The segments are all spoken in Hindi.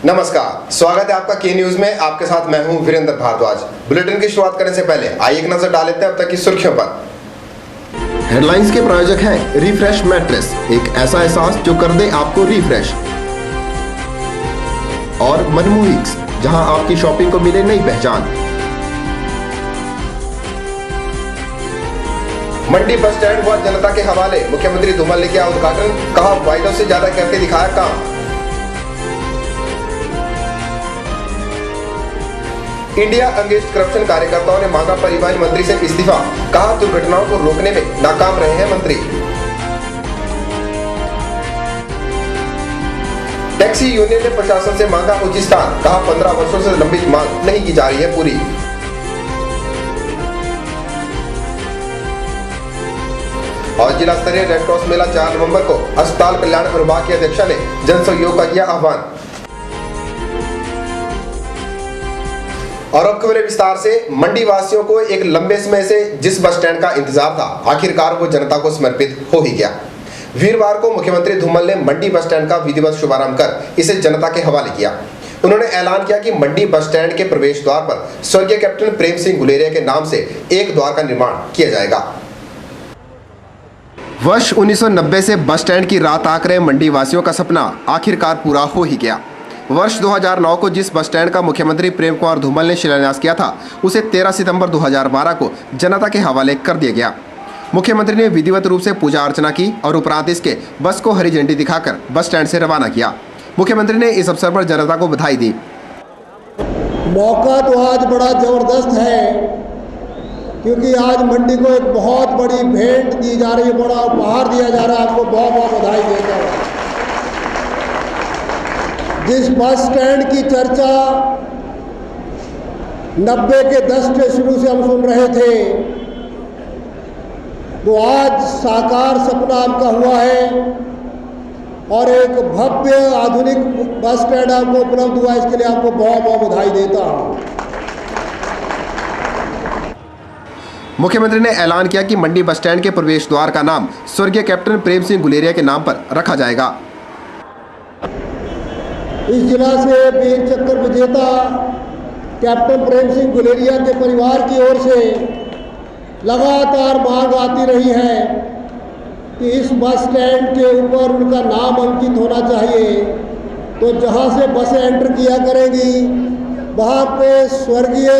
नमस्कार, स्वागत है आपका के न्यूज में। आपके साथ मैं हूं वीरेंद्र भारद्वाज। बुलेटिन की शुरुआत करने से पहले आइए एक नजर डाल लेते हैं अब तक की सुर्खियों पर। हेडलाइंस के प्रायोजक हैं रिफ्रेश मैट्रेस, एक ऐसा एहसास जो कर दे आपको रिफ्रेश। और मनमोहिक्स, जहां आपकी शॉपिंग को मिले नई पहचान। मंडी बस स्टैंड हुआ जनता के हवाले, मुख्यमंत्री धूमल ने किया उद्घाटन, कहा वायदों से ज्यादा करके दिखाया काम। इंडिया अगेंस्ट करप्शन कार्यकर्ताओं ने मांगा परिवहन मंत्री से इस्तीफा, कहा दुर्घटनाओं को रोकने में नाकाम रहे हैं मंत्री। टैक्सी यूनियन ने प्रशासन से मांगा उचित स्थान, कहा 15 वर्षों से लंबित मांग नहीं की जा रही है पूरी। और जिला स्तरीय रेड क्रॉस मेला 4 नवंबर को अस्पताल कल्याण विभाग की अध्यक्षा ने जन सहयोग का किया आह्वान। और अब खबरें विस्तार से। मंडी वासियों को एक लंबे समय से जिस बस स्टैंड का इंतजार था, आखिरकार वो जनता को समर्पित हो ही गया। वीरवार को मुख्यमंत्री धूमल ने मंडी बस स्टैंड का विधिवत शुभारंभ कर इसे जनता के हवाले किया। उन्होंने ऐलान किया कि मंडी बस स्टैंड के प्रवेश द्वार पर स्वर्गीय कैप्टन प्रेम सिंह गुलेरिया के नाम से एक द्वार का निर्माण किया जाएगा। वर्ष 1990 से बस स्टैंड की राह ताक रहे मंडी वासियों का सपना आखिरकार पूरा हो ही गया। वर्ष 2009 को जिस बस स्टैंड का मुख्यमंत्री प्रेम कुमार धूमल ने शिलान्यास किया था, उसे 13 सितंबर 2012 को जनता के हवाले कर दिया गया। मुख्यमंत्री ने विधिवत रूप से पूजा अर्चना की और उपरांत इसके बस को हरी झंडी दिखाकर बस स्टैंड से रवाना किया। मुख्यमंत्री ने इस अवसर पर जनता को बधाई दी। मौका तो आज बड़ा जबरदस्त है, क्योंकि आज मंडी को एक बहुत बड़ी भेंट दी जा रही है, बड़ा उपहार दिया जा रहा है। आपको बहुत बहुत बधाई देता हूँ। जिस बस स्टैंड की चर्चा 90 के दशक के शुरू से हम सुन रहे थे, वो आज साकार सपना आपका हुआ है और एक भव्य आधुनिक बस स्टैंड आपको उपलब्ध हुआ। इसके लिए आपको बहुत बहुत बधाई देता हूँ। मुख्यमंत्री ने ऐलान किया कि मंडी बस स्टैंड के प्रवेश द्वार का नाम स्वर्गीय कैप्टन प्रेम सिंह गुलेरिया के नाम पर रखा जाएगा। इस जिला से वीर चक्र विजेता कैप्टन प्रेम सिंह गुलेरिया के परिवार की ओर से लगातार मांग आती रही है कि इस बस स्टैंड के ऊपर उनका नाम अंकित होना चाहिए। तो जहां से बसें एंटर किया करेंगी, वहां पे स्वर्गीय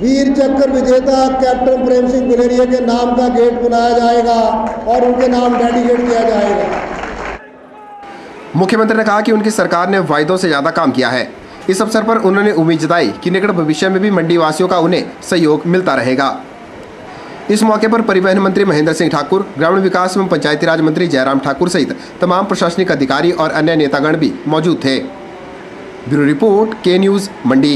वीर चक्र विजेता कैप्टन प्रेम सिंह गुलेरिया के नाम का गेट बनाया जाएगा और उनके नाम डेडिकेट किया जाएगा। मुख्यमंत्री ने कहा कि उनकी सरकार ने वायदों से ज्यादा काम किया है। इस अवसर पर उन्होंने उम्मीद जताई कि निकट भविष्य में भी मंडी वासियों का उन्हें सहयोग मिलता रहेगा। इस मौके पर परिवहन मंत्री महेंद्र सिंह ठाकुर, ग्रामीण विकास एवं पंचायती राज मंत्री जयराम ठाकुर सहित तमाम प्रशासनिक अधिकारी और अन्य नेतागण भी मौजूद थे। ब्यूरो रिपोर्ट, के न्यूज, मंडी।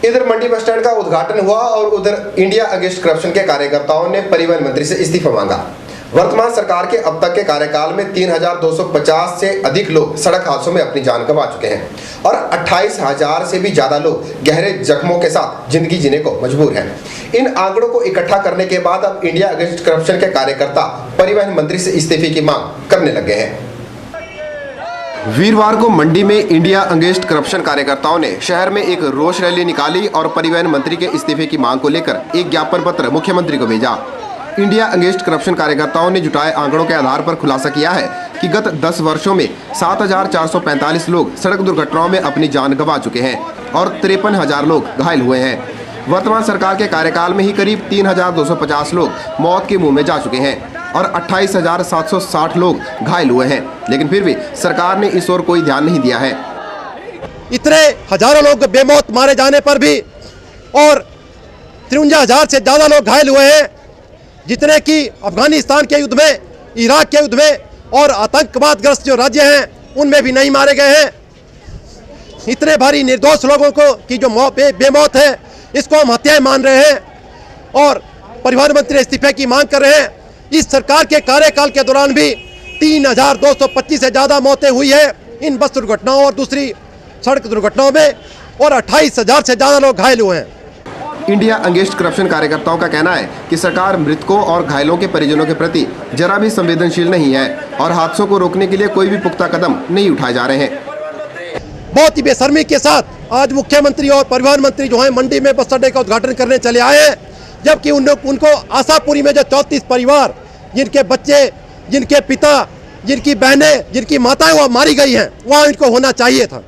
इधर मंडी बस स्टैंड का उद्घाटन हुआ और उधर इंडिया अगेंस्ट करप्शन के कार्यकर्ताओं ने परिवहन मंत्री से इस्तीफा मांगा। वर्तमान सरकार के अब तक के कार्यकाल में 3250 से अधिक लोग सड़क हादसों में अपनी जान गंवा चुके हैं और 28,000 से भी ज्यादा लोग गहरे जख्मों के साथ जिंदगी जीने को मजबूर हैं। इन आंकड़ों को इकट्ठा करने के बाद अब इंडिया अगेंस्ट करप्शन के कार्यकर्ता परिवहन मंत्री से इस्तीफे की मांग करने लगे हैं। वीरवार को मंडी में इंडिया अगेंस्ट करप्शन कार्यकर्ताओं ने शहर में एक रोष रैली निकाली और परिवहन मंत्री के इस्तीफे की मांग को लेकर एक ज्ञापन पत्र मुख्यमंत्री को भेजा। इंडिया अगेंस्ट करप्शन कार्यकर्ताओं ने जुटाए आंकड़ों के आधार पर खुलासा किया है कि गत 10 वर्षों में 7,445 लोग सड़क दुर्घटनाओं में अपनी जान गंवा चुके हैं और 53,000 लोग घायल हुए हैं। वर्तमान सरकार के कार्यकाल में ही करीब 3,250 लोग मौत के मुंह में जा चुके हैं और 28,760 लोग घायल हुए हैं, लेकिन फिर भी सरकार ने इस ओर कोई ध्यान नहीं दिया है। इतने हजारों लोग बेमौत मारे जाने पर भी और 53,000 से ज्यादा लोग घायल हुए हैं, जितने कि अफगानिस्तान के युद्ध में, इराक के युद्ध में और आतंकवादग्रस्त जो राज्य हैं उनमें भी नहीं मारे गए हैं। इतने भारी निर्दोष लोगों को की जो बेमौत है, इसको हम हत्याएं मान रहे हैं और परिवहन मंत्री इस्तीफे की मांग कर रहे हैं। इस सरकार के कार्यकाल के दौरान भी 3,225 से ज़्यादा मौतें हुई है इन बस दुर्घटनाओं और दूसरी सड़क दुर्घटनाओं में और 28,000 से ज़्यादा लोग घायल हुए हैं। इंडिया अगेंस्ट करप्शन कार्यकर्ताओं का कहना है कि सरकार मृतकों और घायलों के परिजनों के प्रति जरा भी संवेदनशील नहीं है और हादसों को रोकने के लिए कोई भी पुख्ता कदम नहीं उठाए जा रहे हैं। बहुत ही बेशर्मी के साथ आज मुख्यमंत्री और परिवहन मंत्री जो है मंडी में बस अड्डे का उद्घाटन करने चले आए हैं, जबकि उनको आशापुरी में जो 34 परिवार जिनके बच्चे, जिनके पिता, जिनकी बहनें, जिनकी माताएं वहाँ मारी गई हैं, वहाँ इनको होना चाहिए था।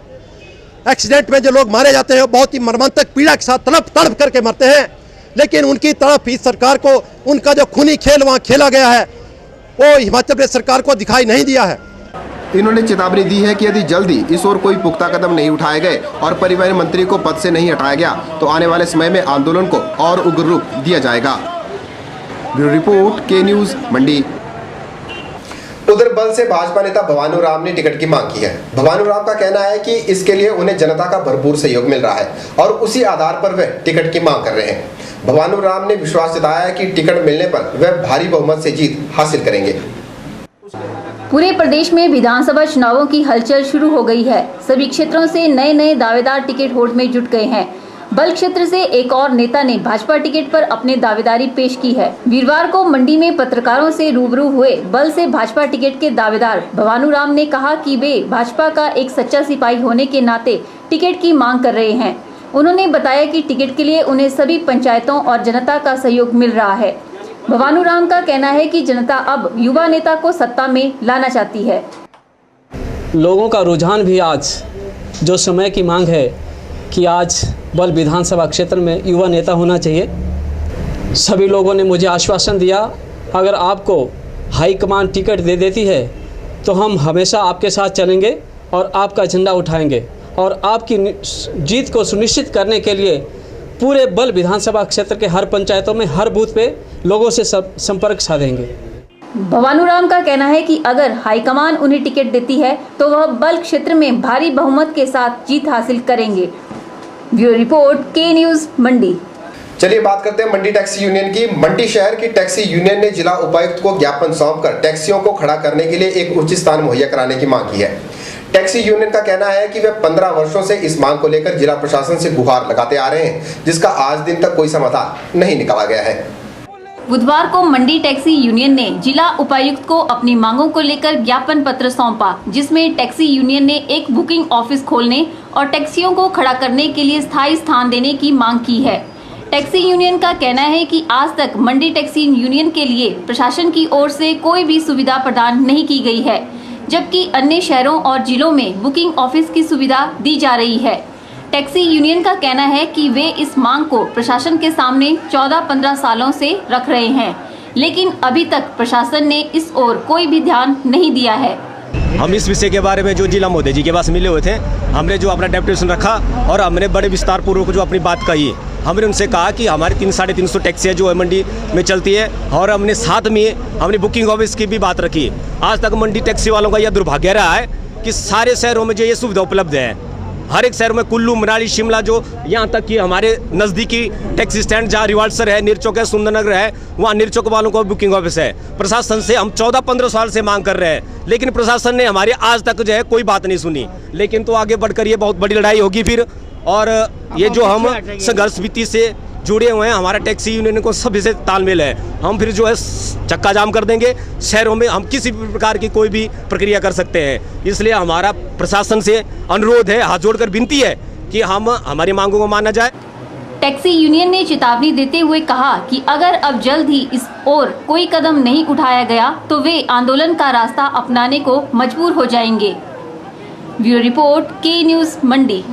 एक्सीडेंट में जो लोग मारे जाते हैं बहुत ही मर्मांतक पीड़ा के साथ तड़प करके मरते हैं, लेकिन उनकी तरफ इस सरकार को उनका जो खूनी खेल वहाँ खेला गया है वो हिमाचल प्रदेश सरकार को दिखाई नहीं दिया है। इन्होंने चेतावनी दी है कि यदि जल्दी इस ओर कोई पुख्ता कदम नहीं उठाए गए और परिवहन मंत्री को पद से नहीं हटाया गया तो आने वाले समय में आंदोलन को और उग्र रूप दिया जाएगा। ब्यूरो रिपोर्ट, के न्यूज़, मंडी। उधर बल से भाजपा नेता भवानू राम ने टिकट की मांग की है। भवानू राम का कहना है कि इसके लिए उन्हें जनता का भरपूर सहयोग मिल रहा है और उसी आधार पर वे टिकट की मांग कर रहे हैं। भवानू राम ने विश्वास जताया है कि टिकट मिलने पर वे भारी बहुमत से जीत हासिल करेंगे। पूरे प्रदेश में विधानसभा चुनावों की हलचल शुरू हो गई है। सभी क्षेत्रों से नए नए दावेदार टिकट होड़ में जुट गए हैं। बल क्षेत्र से एक और नेता ने भाजपा टिकट पर अपने दावेदारी पेश की है। वीरवार को मंडी में पत्रकारों से रूबरू हुए बल से भाजपा टिकट के दावेदार भवानू राम ने कहा कि वे भाजपा का एक सच्चा सिपाही होने के नाते टिकट की मांग कर रहे हैं। उन्होंने बताया कि टिकट के लिए उन्हें सभी पंचायतों और जनता का सहयोग मिल रहा है। भवानू राम का कहना है कि जनता अब युवा नेता को सत्ता में लाना चाहती है। लोगों का रुझान भी आज जो समय की मांग है कि आज बल विधानसभा क्षेत्र में युवा नेता होना चाहिए। सभी लोगों ने मुझे आश्वासन दिया, अगर आपको हाईकमान टिकट दे देती है तो हम हमेशा आपके साथ चलेंगे और आपका झंडा उठाएंगे और आपकी जीत को सुनिश्चित करने के लिए पूरे बल विधानसभा क्षेत्र के हर पंचायतों में हर बूथ पे लोगों से संपर्क साधेंगे। भवानू राम का कहना है कि अगर हाईकमान उन्हें टिकट देती है तो वह बल क्षेत्र में भारी बहुमत के साथ जीत हासिल करेंगे। ब्यूरो रिपोर्ट, के न्यूज़, मंडी। चलिए बात करते हैं मंडी टैक्सी यूनियन की। मंडी शहर की टैक्सी यूनियन ने जिला उपायुक्त को ज्ञापन सौंपकर टैक्सियों को खड़ा करने के लिए एक उचित स्थान मुहैया कराने की मांग की है। टैक्सी यूनियन का कहना है कि वे 15 वर्षों से इस मांग को लेकर जिला प्रशासन से गुहार लगाते आ रहे हैं, जिसका आज दिन तक कोई समाधान नहीं निकाला गया है। बुधवार को मंडी टैक्सी यूनियन ने जिला उपायुक्त को अपनी मांगों को लेकर ज्ञापन पत्र सौंपा, जिसमें टैक्सी यूनियन ने एक बुकिंग ऑफिस खोलने और टैक्सियों को खड़ा करने के लिए स्थायी स्थान देने की मांग की है। टैक्सी यूनियन का कहना है कि आज तक मंडी टैक्सी यूनियन के लिए प्रशासन की ओर से कोई भी सुविधा प्रदान नहीं की गई है, जबकि अन्य शहरों और जिलों में बुकिंग ऑफिस की सुविधा दी जा रही है। टैक्सी यूनियन का कहना है कि वे इस मांग को प्रशासन के सामने 14-15 सालों से रख रहे हैं, लेकिन अभी तक प्रशासन ने इस ओर कोई भी ध्यान नहीं दिया है। हम इस विषय के बारे में जो जिला मोदी जी के पास मिले हुए थे, हमने जो अपना डेपुटेशन रखा और हमने बड़े विस्तार पूर्वक जो अपनी बात कही, हमने उनसे कहा कि हमारी 300-350 टैक्सियाँ जो है मंडी में चलती है और हमने साथ में हमने बुकिंग ऑफिस की भी बात रखी। आज तक मंडी टैक्सी वालों का यह दुर्भाग्य रहा है कि सारे शहरों में जो ये सुविधा उपलब्ध है, हर एक शहर में कुल्लू, मनाली, शिमला, जो यहाँ तक कि हमारे नज़दीकी टैक्सी स्टैंड जहाँ रिवाल्सर है, निरचौक है, सुंदरनगर है, वहाँ निरचौक वालों को बुकिंग ऑफिस है। प्रशासन से हम 14-15 साल से मांग कर रहे हैं, लेकिन प्रशासन ने हमारी आज तक जो है कोई बात नहीं सुनी। लेकिन तो आगे बढ़कर ये बहुत बड़ी लड़ाई होगी फिर, और ये जो हम संघर्ष भित्ति से जुड़े हुए हैं, हमारा टैक्सी यूनियन को सभी से तालमेल है। हम फिर जो है चक्का जाम कर देंगे शहरों में, हम किसी भी प्रकार की कोई भी प्रक्रिया कर सकते हैं। इसलिए हमारा प्रशासन से अनुरोध है, हाथ जोड़कर विनती है कि हम हमारी मांगों को माना जाए। टैक्सी यूनियन ने चेतावनी देते हुए कहा कि अगर अब जल्द ही इस ओर कोई कदम नहीं उठाया गया तो वे आंदोलन का रास्ता अपनाने को मजबूर हो जाएंगे। ब्यूरो रिपोर्ट, के न्यूज़, मंडी।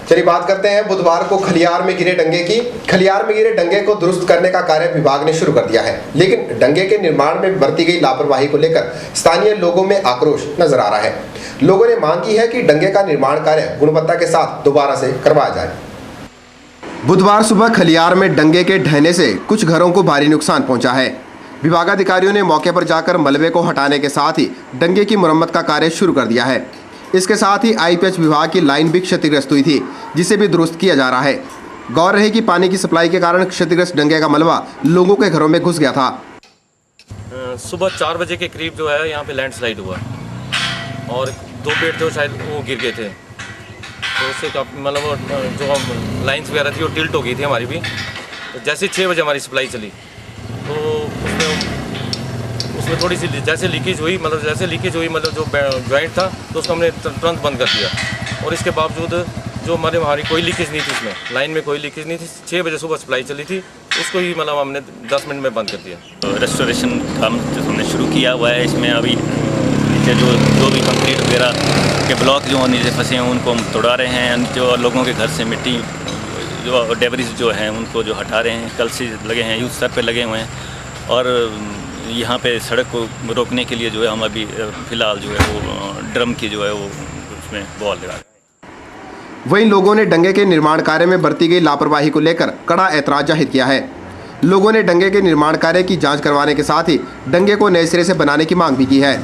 चलिए बात करते हैं बुधवार को खलियार में गिरे डंगे की। खलियार में गिरे डंगे को दुरुस्त करने का कार्य विभाग ने शुरू कर दिया है, लेकिन डंगे के निर्माण में बरती गई लापरवाही को लेकर स्थानीय लोगों में आक्रोश नजर आ रहा है। लोगों ने मांग की है कि डंगे का निर्माण कार्य गुणवत्ता के साथ दोबारा से करवाया जाए। बुधवार सुबह खलियार में डंगे के ढहने से कुछ घरों को भारी नुकसान पहुंचा है। विभागाधिकारियों ने मौके पर जाकर मलबे को हटाने के साथ ही डंगे की मुरम्मत का कार्य शुरू कर दिया है। इसके साथ ही आईपीएच विभाग की लाइन भी क्षतिग्रस्त हुई थी, जिसे भी दुरुस्त किया जा रहा है। गौर रहे कि पानी की सप्लाई के कारण क्षतिग्रस्त डंगे का मलबा लोगों के घरों में घुस गया था। सुबह 4 बजे के करीब जो है यहाँ पे लैंडस्लाइड हुआ और 2 पेड़ जो शायद वो गिर गए थे। तो उससे मतलब जो हम लाइन्स वगैरह थी वो टिल्ट हो गई थी हमारी भी। तो जैसे 6 बजे हमारी सप्लाई चली तो उसमें थोड़ी सी जैसे लीकेज हुई मतलब जो जॉइंट था तो उसको हमने तुरंत बंद कर दिया। और इसके बावजूद जो हमारी कोई लीकेज नहीं थी, इसमें लाइन में कोई लीकेज नहीं थी। 6 बजे सुबह सप्लाई चली थी, उसको ही मतलब हमने 10 मिनट में बंद कर दिया। तो रेस्टोरेशन काम जो हमने शुरू किया हुआ है, इसमें अभी नीचे जो भी कंक्रीट वगैरह के ब्लॉक जो नीचे फंसे हैं उनको हम तोड़ा रहे हैं। जो लोगों के घर से मिट्टी जो डेबरीज जो हैं उनको जो हटा रहे हैं। कल से लगे हैं, यूथ स्तर पे लगे हुए हैं। और यहाँ पे सड़क को रोकने के लिए जो है हम अभी फ़िलहाल जो है वो ड्रम की जो है वो उसमें बॉल लगा रहे हैं। वहीं लोगों ने डंगे के निर्माण कार्य में बरती गई लापरवाही को लेकर कड़ा ऐतराज जाहिर किया है। लोगों ने डंगे के निर्माण कार्य की जांच करवाने के साथ ही डंगे को नए सिरे से बनाने की मांग भी की है।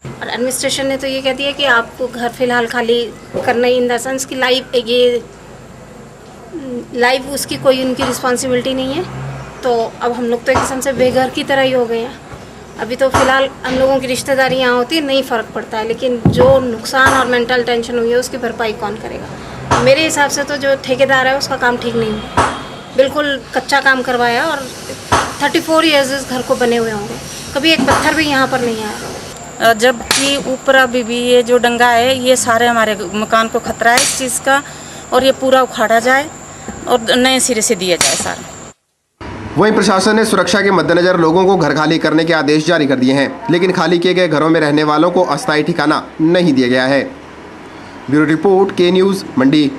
और एडमिनिस्ट्रेशन ने तो ये कह दिया कि आपको घर फिलहाल खाली करना ही, इन द सेंस कि लाइव उसकी कोई उनकी रिस्पॉन्सिबिलिटी नहीं है। तो अब हम लोग तो एक किस्म से बेघर की तरह ही हो गए हैं। अभी तो फ़िलहाल हम लोगों की रिश्तेदारी यहाँ होती है, नहीं फ़र्क पड़ता है, लेकिन जो नुकसान और मेंटल टेंशन हुई है उसकी भरपाई कौन करेगा? मेरे हिसाब से तो जो ठेकेदार है उसका काम ठीक नहीं है, बिल्कुल कच्चा काम करवाया। और 34 ईयर्स इस घर को बने हुए होंगे, कभी एक पत्थर भी यहाँ पर नहीं आया। जबकि ऊपर अभी भी ये जो डंगा है ये सारे हमारे मकान को खतरा है इस चीज़ का, और ये पूरा उखाड़ा जाए और नए सिरे से दिया जाए सारा। वहीं प्रशासन ने सुरक्षा के मद्देनजर लोगों को घर खाली करने के आदेश जारी कर दिए हैं, लेकिन खाली किए गए घरों में रहने वालों को अस्थायी ठिकाना नहीं दिया गया है। ब्यूरो रिपोर्ट, के न्यूज़, मंडी।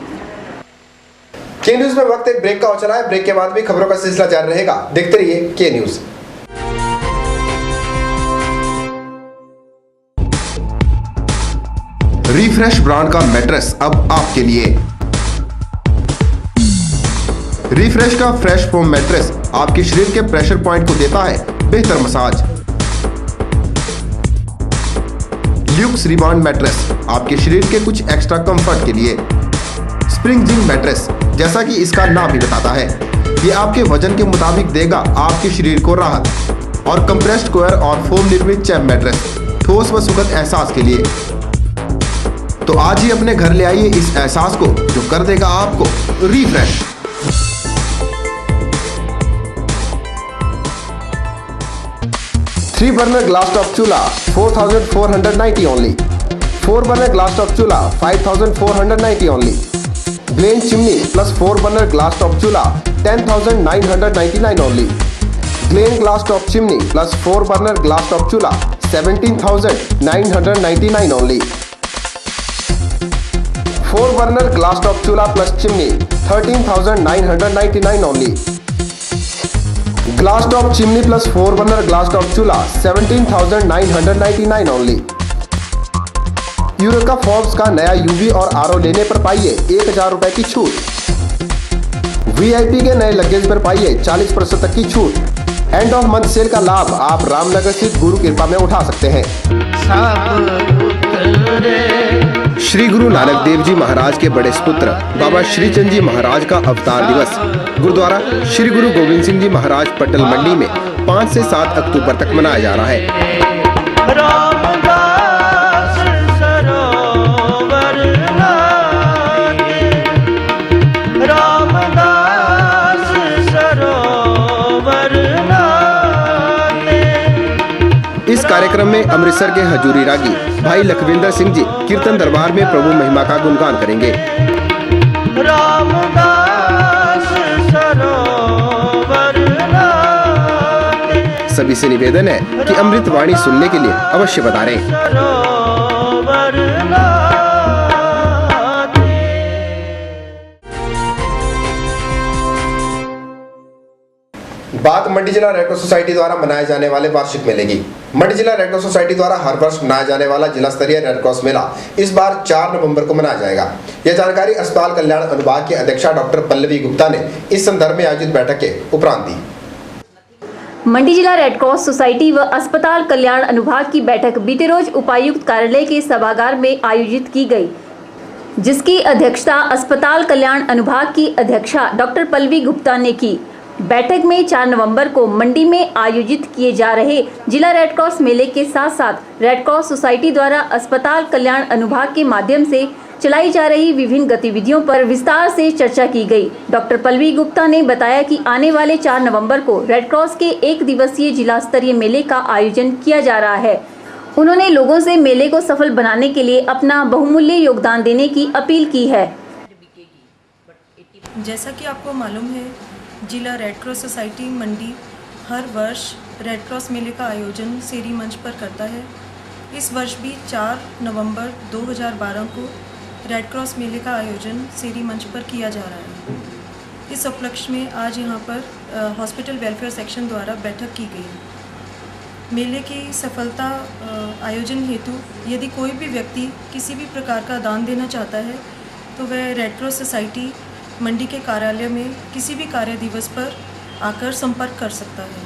के न्यूज़ में वक्त एक ब्रेक का हो चला है। ब्रेक के बाद भी खबरों का सिलसिला जारी रहेगा। देखते रहिए के न्यूज़। रिफ्रेश ब्रांड का मैट्रेस अब आपके लिए। रिफ्रेश का फ्रेश फोम मैट्रेस आपके शरीर के प्रेशर पॉइंट को देता है बेहतर मसाज। ल्यूक्स रिबाउंड मैट्रेस आपके शरीर के कुछ एक्स्ट्रा कंफर्ट के लिए। स्प्रिंग जिंक मैट्रेस, जैसा कि इसका नाम ही बताता है, ये आपके वजन के मुताबिक देगा आपके शरीर को राहत। और कंप्रेस्ड कोयर और फोम निर्मित चैप मैट्रेस ठोस व सुखद एहसास के लिए। तो आज ही अपने घर ले आइए इस एहसास को जो कर देगा आपको रिफ्रेश। 3 burner glass top चूल्हा 4490 only। 4 burner glass top चूल्हा 5490 only। Blaine chimney plus 4 burner glass top चूल्हा 10999 only। Blaine glass top chimney plus 4 burner glass top चूल्हा 17999 only। 4 burner glass top चूल्हा plus chimney 13999 only। Glass top chimney plus 4 burner glass top चूल्हा 17,999 ओनली। यूरेका फॉर्ब्स का नया यूवी और आरओ लेने पर पाइए 1000 रुपए की छूट। वीआईपी के नए लगेज पर पाइए 40% तक की छूट। एंड ऑफ मंथ सेल का लाभ आप रामनगर स्थित गुरु कृपा में उठा सकते हैं। श्री गुरु नानक देव जी महाराज के बड़े सुपुत्र बाबा श्री चंद जी महाराज का अवतार दिवस गुरुद्वारा श्री गुरु गोविंद सिंह जी महाराज पटल मंडी में 5 से 7 अक्टूबर तक मनाया जा रहा है। इस कार्यक्रम में अमृतसर के हजूरी रागी भाई लखविंदर सिंह जी कीर्तन दरबार में प्रभु महिमा का गुणगान करेंगे। सभी से निवेदन है कि अमृत वाणी सुनने के लिए अवश्य पधारें। बात मंडी जिला रेड क्रॉस सोसाइटी द्वारा मनाए जाने वाले वार्षिक मेले की। मंडी जिला रेड क्रॉस सोसाइटी द्वारा हर वर्ष मनाया जाने वाला जिला स्तरीय रेड क्रॉस मेला इस बार 4 नवंबर को मनाया जाएगा। यह जानकारी अस्पताल कल्याण अनुभाग की अध्यक्षा डॉक्टर पल्लवी गुप्ता ने इस संदर्भ में आयोजित बैठक के उपरांत दी। मंडी जिला रेड क्रॉस सोसाइटी व अस्पताल कल्याण अनुभाग की बैठक बीते रोज उपायुक्त कार्यालय के सभागार में आयोजित की गई, जिसकी अध्यक्षता अस्पताल कल्याण अनुभाग की अध्यक्षा डॉक्टर पल्लवी गुप्ता ने की। बैठक में 4 नवंबर को मंडी में आयोजित किए जा रहे जिला रेड क्रॉस मेले के साथ साथ रेड क्रॉस सोसाइटी द्वारा अस्पताल कल्याण अनुभाग के माध्यम से चलाई जा रही विभिन्न गतिविधियों पर विस्तार से चर्चा की गई। डॉक्टर पल्लवी गुप्ता ने बताया कि आने वाले 4 नवंबर को रेड क्रॉस के 1 दिवसीय जिला स्तरीय मेले का आयोजन किया जा रहा है। उन्होंने लोगों से मेले को सफल बनाने के लिए अपना बहुमूल्य योगदान देने की अपील की है। जैसा कि आपको मालूम है, जिला रेड क्रॉस सोसाइटी मंडी हर वर्ष रेड क्रॉस मेले का आयोजन सेरी मंच पर करता है। इस वर्ष भी 4 नवंबर 2012 को रेड क्रॉस मेले का आयोजन सेरी मंच पर किया जा रहा है। इस उपलक्ष्य में आज यहाँ पर हॉस्पिटल वेलफेयर सेक्शन द्वारा बैठक की गई। मेले की सफलता आयोजन हेतु यदि कोई भी व्यक्ति किसी भी प्रकार का दान देना चाहता है तो वह रेड क्रॉस सोसाइटी मंडी के कार्यालय में किसी भी कार्य दिवस पर आकर संपर्क कर सकता है।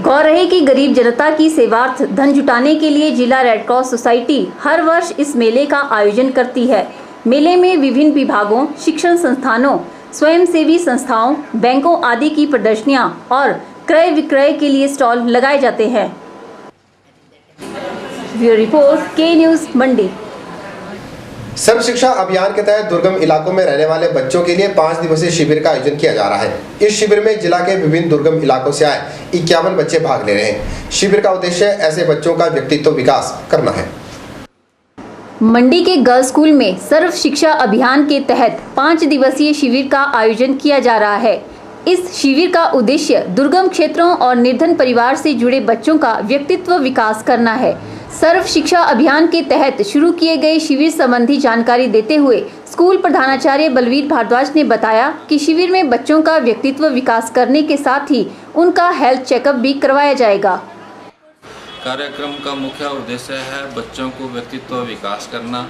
गौर रहे कि गरीब जनता की सेवार्थ धन जुटाने के लिए जिला रेड क्रॉस सोसाइटी हर वर्ष इस मेले का आयोजन करती है। मेले में विभिन्न विभागों, शिक्षण संस्थानों, स्वयंसेवी संस्थाओं, बैंकों आदि की प्रदर्शनियां और क्रय विक्रय के लिए स्टॉल लगाए जाते हैं। ब्यूरो रिपोर्ट, के न्यूज़ मंडी। सर्व शिक्षा अभियान के तहत दुर्गम इलाकों में रहने वाले बच्चों के लिए 5 दिवसीय शिविर का आयोजन किया जा रहा है। इस शिविर में जिला के विभिन्न दुर्गम इलाकों से आए 51 बच्चे भाग ले रहे हैं। शिविर का उद्देश्य ऐसे बच्चों का व्यक्तित्व विकास करना है। मंडी के गर्ल्स स्कूल में सर्व शिक्षा अभियान के तहत 5 दिवसीय शिविर का आयोजन किया जा रहा है। इस शिविर का उद्देश्य दुर्गम क्षेत्रों और निर्धन परिवार से जुड़े बच्चों का व्यक्तित्व विकास करना है। सर्व शिक्षा अभियान के तहत शुरू किए गए शिविर संबंधी जानकारी देते हुए स्कूल प्रधानाचार्य बलवीर भारद्वाज ने बताया कि शिविर में बच्चों का व्यक्तित्व विकास करने के साथ ही उनका हेल्थ चेकअप भी करवाया जाएगा। कार्यक्रम का मुख्य उद्देश्य है बच्चों को व्यक्तित्व विकास करना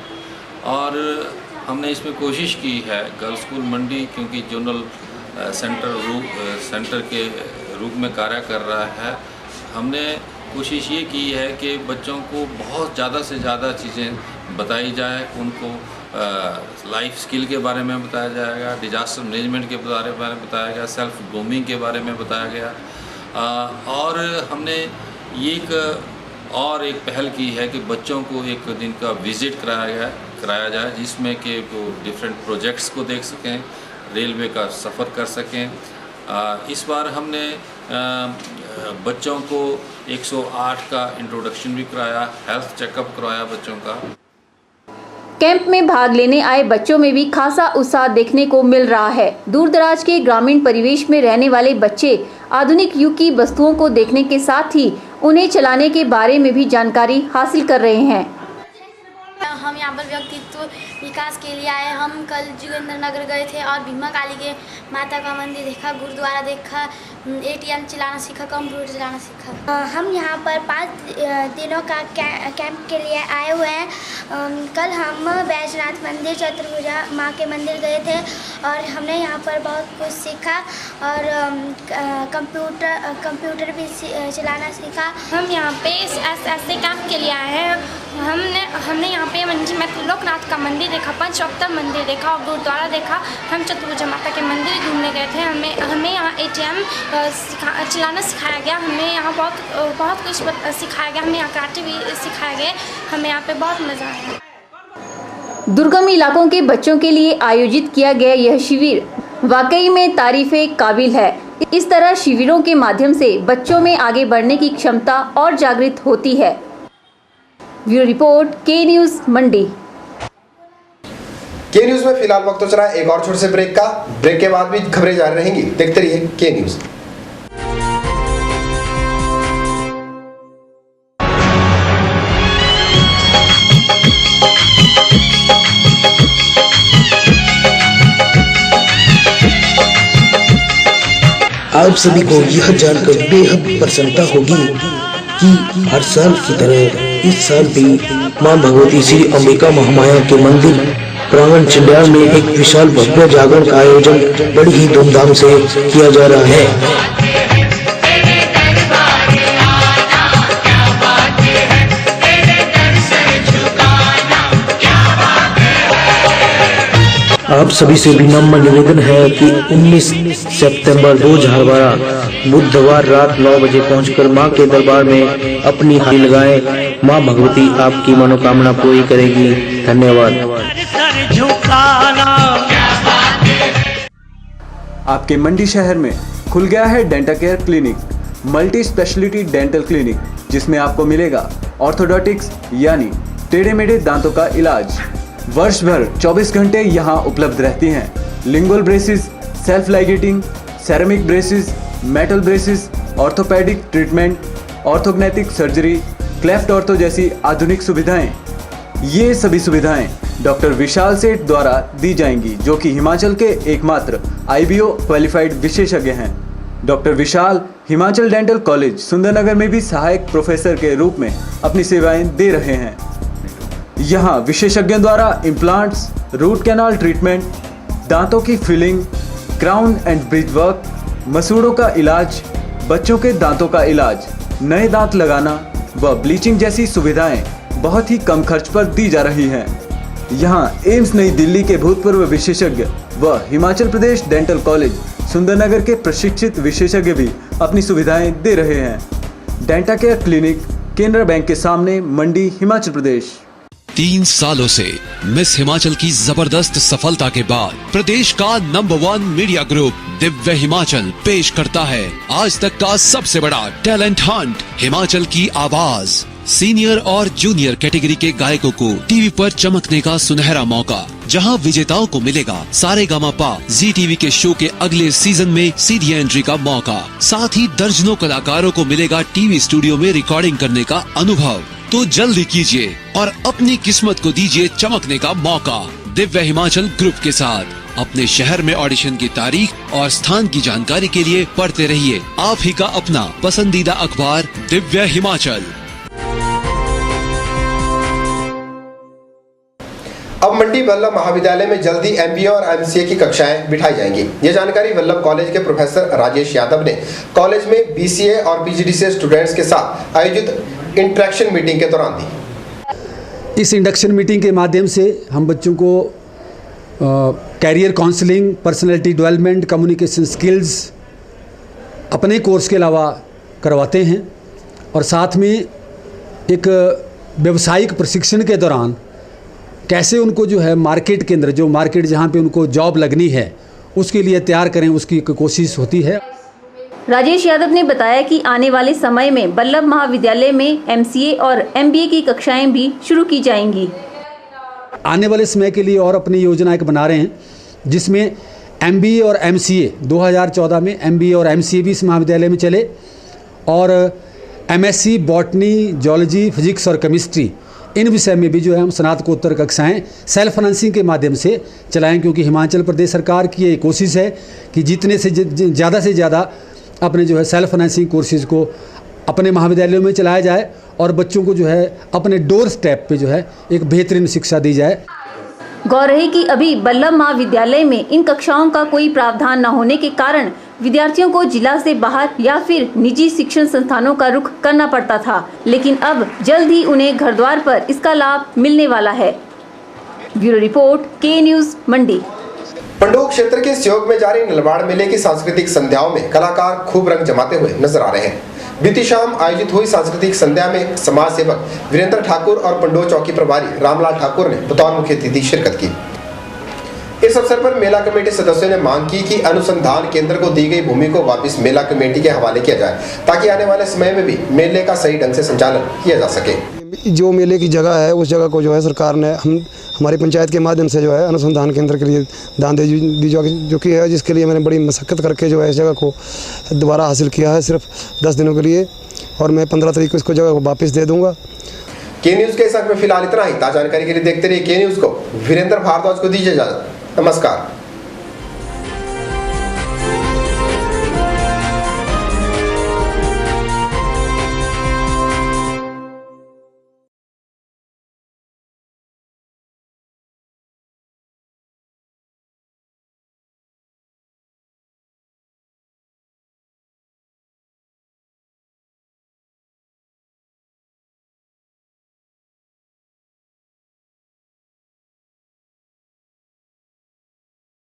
और हमने इसमें कोशिश की है गर्ल्स स्कूल मंडी, क्योंकि जोनल सेंटर के रूप में कार्य कर रहा है। हमने कोशिश ये की है कि बच्चों को बहुत ज़्यादा से ज़्यादा चीज़ें बताई जाए। उनको लाइफ स्किल के बारे में बताया जाएगा, डिजास्टर मैनेजमेंट के बारे में बताया गया, सेल्फ ग्रूमिंग के बारे में बताया गया। और हमने एक पहल की है कि बच्चों को एक दिन का विज़िट कराया जाए, जिसमें कि वो डिफरेंट प्रोजेक्ट्स को देख सकें, रेलवे का सफ़र कर सकें। इस बार हमने बच्चों को 108 का इंट्रोडक्शन भी कराया, हेल्थ चेकअप करवाया बच्चों का। कैंप में भाग लेने आए बच्चों में भी खासा उत्साह देखने को मिल रहा है। दूर दराज के ग्रामीण परिवेश में रहने वाले बच्चे आधुनिक युग की वस्तुओं को देखने के साथ ही उन्हें चलाने के बारे में भी जानकारी हासिल कर रहे हैं। हम यहाँ पर व्यक्तित्व विकास के लिए आए। हम कल जोगिंद्र नगर गए थे और भीमा काली के माता का मंदिर देखा, गुरुद्वारा देखा, ATM चलाना सीखा, कंप्यूटर चलाना सीखा। हम यहाँ पर 5 दिनों का कैंप के लिए आए हुए हैं। कल हम बैजनाथ मंदिर, चतुर्भुजा माँ के मंदिर गए थे और हमने यहाँ पर बहुत कुछ सीखा और कंप्यूटर भी चलाना सीखा। हम यहाँ पे ऐसे कैंप के लिए आए हैं। हमने यहाँ पे लोकनाथ का मंदिर देखा, पंचवक्तर मंदिर देखा और गुरुद्वारा देखा। हम चतुर्भुजा माता के मंदिर घूमने गए थे। हमें यहाँ ATM चलाना सिखाया गया। हमें यहाँ बहुत कुछ सिखाया गया। हमें यहाँ कराटे भी सिखाया गया। हमें यहाँ पे बहुत मज़ा आया। दुर्गम इलाकों के बच्चों के लिए आयोजित किया गया यह शिविर वाकई में तारीफे काबिल है। इस तरह शिविरों के माध्यम से बच्चों में आगे बढ़ने की क्षमता और जागृत होती है। ब्यूरो रिपोर्ट, के न्यूज़ मंडी। के न्यूज़ में फिलहाल वक्त तो चला एक और छोटे से ब्रेक का। ब्रेक के बाद भी खबरें जारी रहेंगी। देखते रहिए के न्यूज़। आप सभी को यह जानकर बेहद प्रसन्नता होगी कि हर साल की तरह इस साल भी मां भगवती श्री अंबिका महामाया के मंदिर प्रांगण चिंड्याल में एक विशाल भव्य जागरण का आयोजन बड़ी ही धूमधाम से किया जा रहा है। आप सभी से विनम्र निवेदन है कि 19 सितंबर 2012 बुधवार रात 9 बजे पहुंचकर मां के दरबार में अपनी हाजिरी लगाएं। मां भगवती आपकी मनोकामना पूरी करेगी। धन्यवाद। आपके मंडी शहर में खुल गया है Dentacare clinic, multi speciality dental clinic, जिसमें आपको मिलेगा ऑर्थोडोंटिक्स यानी टेढ़े मेढ़े दांतों का इलाज। वर्ष भर 24 घंटे यहाँ उपलब्ध रहती हैं lingual braces, self ligating, ceramic braces, metal braces, orthopaedic treatment, orthognathic surgery, cleft ortho जैसी आधुनिक सुविधाएं। ये सभी सुविधाएं डॉक्टर विशाल सेठ द्वारा दी जाएंगी, जो कि हिमाचल के एकमात्र IBO क्वालिफाइड विशेषज्ञ हैं। डॉक्टर विशाल हिमाचल डेंटल कॉलेज सुंदरनगर में भी सहायक प्रोफेसर के रूप में अपनी सेवाएं दे रहे हैं। यहाँ विशेषज्ञों द्वारा इम्प्लांट्स, रूट कैनाल ट्रीटमेंट, दांतों की filling, crown and bridge work, मसूड़ों का इलाज, बच्चों के दांतों का इलाज, नए दांत लगाना व ब्लीचिंग जैसी सुविधाएं बहुत ही कम खर्च पर दी जा रही हैं। यहाँ एम्स नई दिल्ली के भूतपूर्व विशेषज्ञ व हिमाचल प्रदेश डेंटल कॉलेज सुंदरनगर के प्रशिक्षित विशेषज्ञ भी अपनी सुविधाएं दे रहे हैं। डेंटाकेयर क्लिनिक, केनरा बैंक के सामने, मंडी, हिमाचल प्रदेश। 3 सालों से मिस हिमाचल की जबरदस्त सफलता के बाद प्रदेश का number 1 media group Divya Himachal पेश करता है आज तक का सबसे बड़ा टैलेंट हंट, हिमाचल की आवाज। सीनियर और जूनियर कैटेगरी के गायकों को टीवी पर चमकने का सुनहरा मौका, जहां विजेताओं को मिलेगा सारेगामापा जी टीवी के शो के अगले सीजन में सीधी एंट्री का मौका। साथ ही दर्जनों कलाकारों को मिलेगा टीवी स्टूडियो में रिकॉर्डिंग करने का अनुभव। तो जल्दी कीजिए और अपनी किस्मत को दीजिए चमकने का मौका दिव्य हिमाचल ग्रुप के साथ। अपने शहर में ऑडिशन की तारीख और स्थान की जानकारी के लिए पढ़ते रहिए आप ही का अपना पसंदीदा अखबार दिव्य हिमाचल। अब मंडी वल्लभ महाविद्यालय में जल्दी MBA और MCA की कक्षाएं बिठाई जाएंगी। ये जानकारी वल्लभ कॉलेज के प्रोफेसर राजेश यादव ने कॉलेज में BCA और PGDCA स्टूडेंट्स के साथ आयोजित इंटरेक्शन मीटिंग के दौरान दी। इस इंडक्शन मीटिंग के माध्यम से हम बच्चों को career counselling, personality development, communication skills अपने कोर्स के अलावा करवाते हैं और साथ में एक व्यवसायिक प्रशिक्षण के दौरान कैसे उनको जो है मार्केट के अंदर, जो मार्केट जहाँ पे उनको जॉब लगनी है उसके लिए तैयार करें, उसकी कोशिश होती है। राजेश यादव ने बताया कि आने वाले समय में वल्लभ महाविद्यालय में MCA और MBA की कक्षाएं भी शुरू की जाएंगी। आने वाले समय के लिए और अपनी योजना एक बना रहे हैं जिसमें MBA और MCA 2014 में MBA और MCA भी इस महाविद्यालय में चले और MSc बॉटनी, जियोलॉजी, फिजिक्स और केमिस्ट्री इन विषय में भी जो है हम स्नातकोत्तर कक्षाएं सेल्फ फाइनेंसिंग के माध्यम से चलाएं, क्योंकि हिमाचल प्रदेश सरकार की ये कोशिश है कि जितने से ज़्यादा अपने जो है सेल्फ फाइनेंसिंग कोर्सेज को अपने महाविद्यालयों में चलाया जाए और बच्चों को जो है अपने डोर स्टेप पे जो है एक बेहतरीन शिक्षा दी जाए। गौर है कि अभी वल्लभ महाविद्यालय में इन कक्षाओं का कोई प्रावधान न होने के कारण विद्यार्थियों को जिला से बाहर या फिर निजी शिक्षण संस्थानों का रुख करना पड़ता था, लेकिन अब जल्द ही उन्हें घर द्वार पर इसका लाभ मिलने वाला है। ब्यूरो रिपोर्ट, के न्यूज़, मंडी। पंडोह क्षेत्र के सहयोग में जारी नलवाड़ मेले की सांस्कृतिक संध्याओं में कलाकार खूब रंग जमाते हुए नजर आ रहे हैं। बीती शाम आयोजित हुई सांस्कृतिक संध्या में समाज सेवक वीरेंद्र ठाकुर और पंडोह चौकी प्रभारी रामलाल ठाकुर ने बतौर मुख्य अतिथि शिरकत की। इस अवसर पर मेला कमेटी सदस्यों ने मांग की कि अनुसंधान केंद्र को दी गई भूमि को वापस मेला कमेटी के हवाले किया जाए ताकि आने वाले समय में भी मेले का सही ढंग से संचालन किया जा सके। जो मेले की जगह है उस जगह को जो है सरकार ने हमारी पंचायत के माध्यम से जो है अनुसंधान केंद्र के लिए दान दी जो कि है, जिसके लिए मैंने बड़ी मशक्कत करके जो है इस जगह को दोबारा हासिल किया है सिर्फ 10 दिनों के लिए, और मैं 15 तारीख को इसको जगह को वापस दे दूंगा। के न्यूज़ के इस अंक में फिलहाल इतना ही। ताज़ा जानकारी के लिए देखते रहिए के न्यूज़ को। वीरेंद्र भारद्वाज को दीजिए इजाजत। नमस्कार।